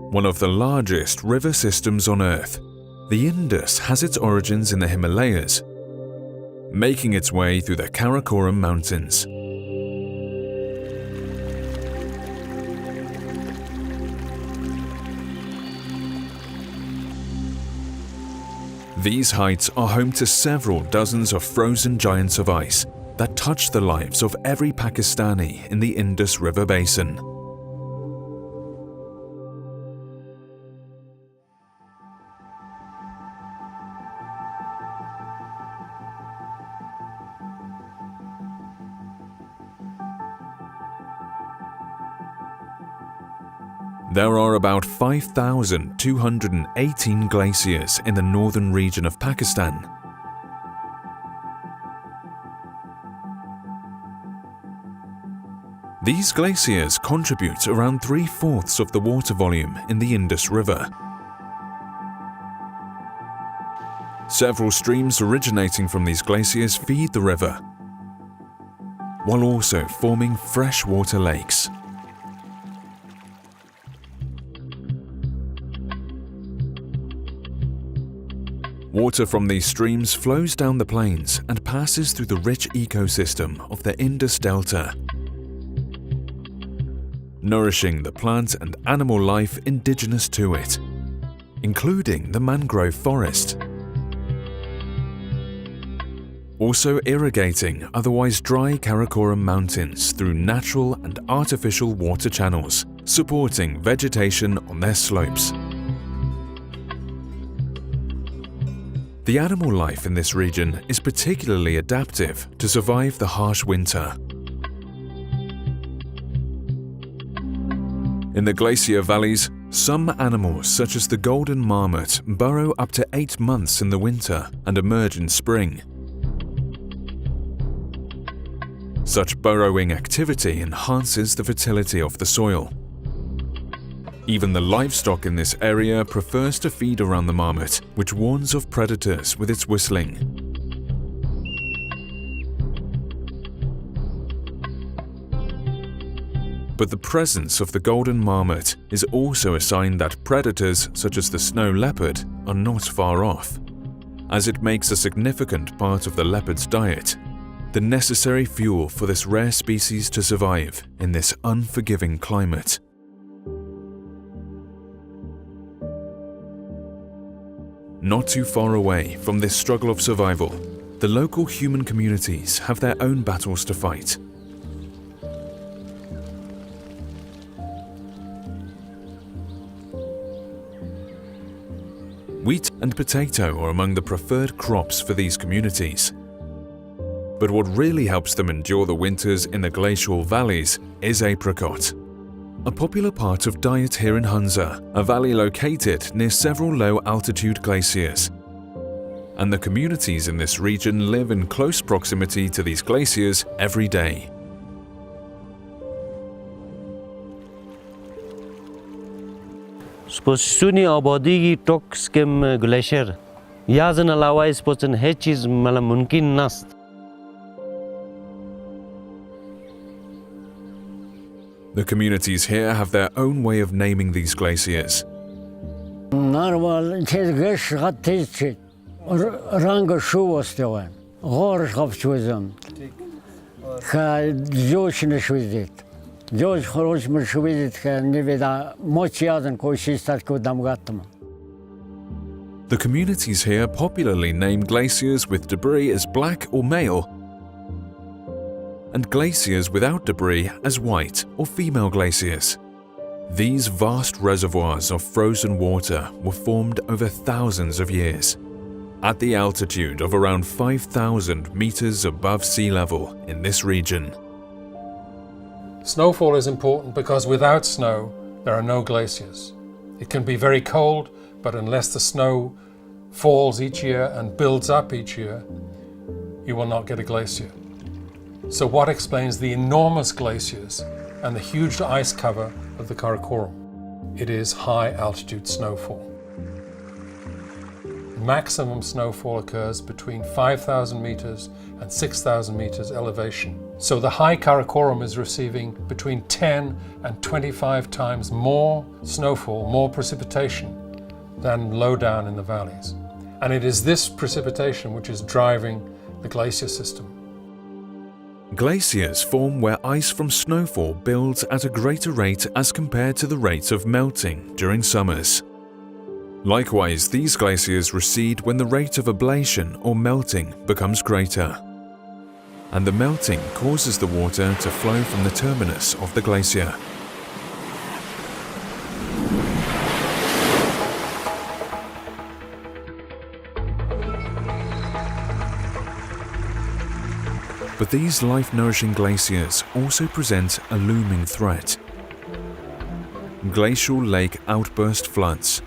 One of the largest river systems on Earth, the Indus has its origins in the Himalayas, making its way through the Karakoram mountains. These heights are home to several dozens of frozen giants of ice that touch the lives of every Pakistani in the Indus River basin. There are about 5,218 glaciers in the northern region of Pakistan. These glaciers contribute around 3/4 of the water volume in the Indus River. Several streams originating from these glaciers feed the river, while also forming freshwater lakes. Water from these streams flows down the plains and passes through the rich ecosystem of the Indus Delta, nourishing the plant and animal life indigenous to it, including the mangrove forest. Also irrigating otherwise dry Karakoram mountains through natural and artificial water channels, supporting vegetation on their slopes. The animal life in this region is particularly adaptive to survive the harsh winter. In the glacier valleys, some animals such as the golden marmot burrow up to 8 months in the winter and emerge in spring. Such burrowing activity enhances the fertility of the soil. Even the livestock in this area prefers to feed around the marmot, which warns of predators with its whistling. But the presence of the golden marmot is also a sign that predators such as the snow leopard are not far off, as it makes a significant part of the leopard's diet, the necessary fuel for this rare species to survive in this unforgiving climate. Not too far away from this struggle of survival, the local human communities have their own battles to fight. Wheat and potato are among the preferred crops for these communities. But what really helps them endure the winters in the glacial valleys is apricot, a popular part of diet here in Hunza, a valley located near several low-altitude glaciers. And the communities in this region live in close proximity to these glaciers every day. Spostuni abadigi tokskem glacier. Yazın alava sposten hechiz mala mumkin nast. The communities here have their own way of naming these glaciers. Normal, tezgesh gatich, ranga shuvastevan, gor gavchuzam. Ka josh neshvizit. Josh khorosh meshvizit ka neveda mochiadan koishistat ko damgatma. The communities here popularly name glaciers with debris as black or male, and glaciers without debris as white or female glaciers. These vast reservoirs of frozen water were formed over thousands of years, at the altitude of around 5,000 meters above sea level in this region. Snowfall is important because without snow, there are no glaciers. It can be very cold, but unless the snow falls each year and builds up each year, you will not get a glacier. So what explains the enormous glaciers and the huge ice cover of the Karakoram? It is high altitude snowfall. Maximum snowfall occurs between 5,000 meters and 6,000 meters elevation. So the high Karakoram is receiving between 10 and 25 times more snowfall, more precipitation than low down in the valleys. And it is this precipitation which is driving the glacier system. Glaciers form where ice from snowfall builds at a greater rate as compared to the rate of melting during summers. Likewise, these glaciers recede when the rate of ablation or melting becomes greater. And the melting causes the water to flow from the terminus of the glacier. But these life-nourishing glaciers also present a looming threat. Glacial lake outburst floods.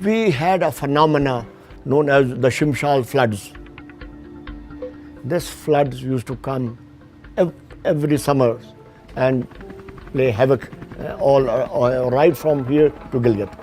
We had a phenomena known as the Shimshal floods. These floods used to come every summer and play havoc right from here to Gilgit.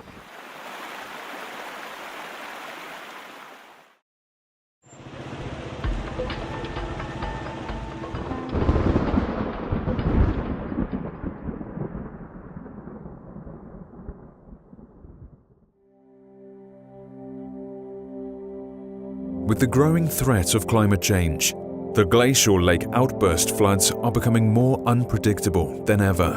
With the growing threat of climate change, the glacial lake outburst floods are becoming more unpredictable than ever.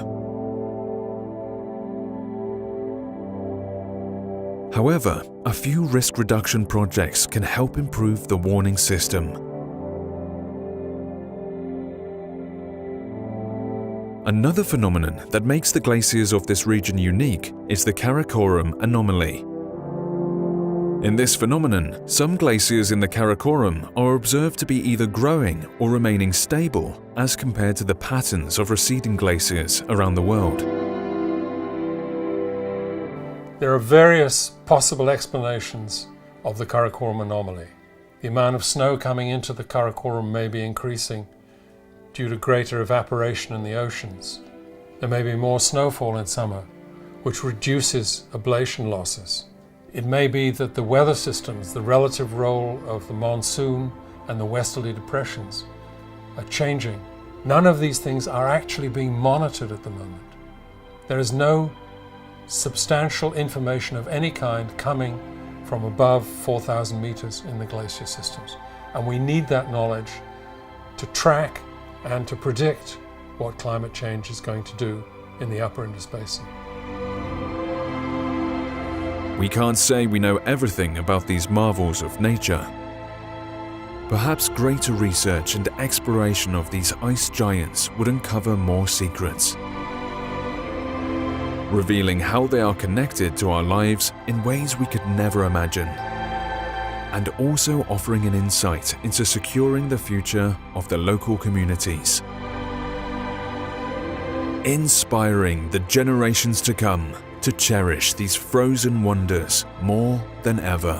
However, a few risk reduction projects can help improve the warning system. Another phenomenon that makes the glaciers of this region unique is the Karakoram anomaly. In this phenomenon, some glaciers in the Karakoram are observed to be either growing or remaining stable as compared to the patterns of receding glaciers around the world. There are various possible explanations of the Karakoram anomaly. The amount of snow coming into the Karakoram may be increasing due to greater evaporation in the oceans. There may be more snowfall in summer, which reduces ablation losses. It may be that the weather systems, the relative role of the monsoon and the westerly depressions are changing. None of these things are actually being monitored at the moment. There is no substantial information of any kind coming from above 4,000 meters in the glacier systems. And we need that knowledge to track and to predict what climate change is going to do in the upper Indus Basin. We can't say we know everything about these marvels of nature. Perhaps greater research and exploration of these ice giants would uncover more secrets, revealing how they are connected to our lives in ways we could never imagine, and also offering an insight into securing the future of the local communities. Inspiring the generations to come to cherish these frozen wonders more than ever.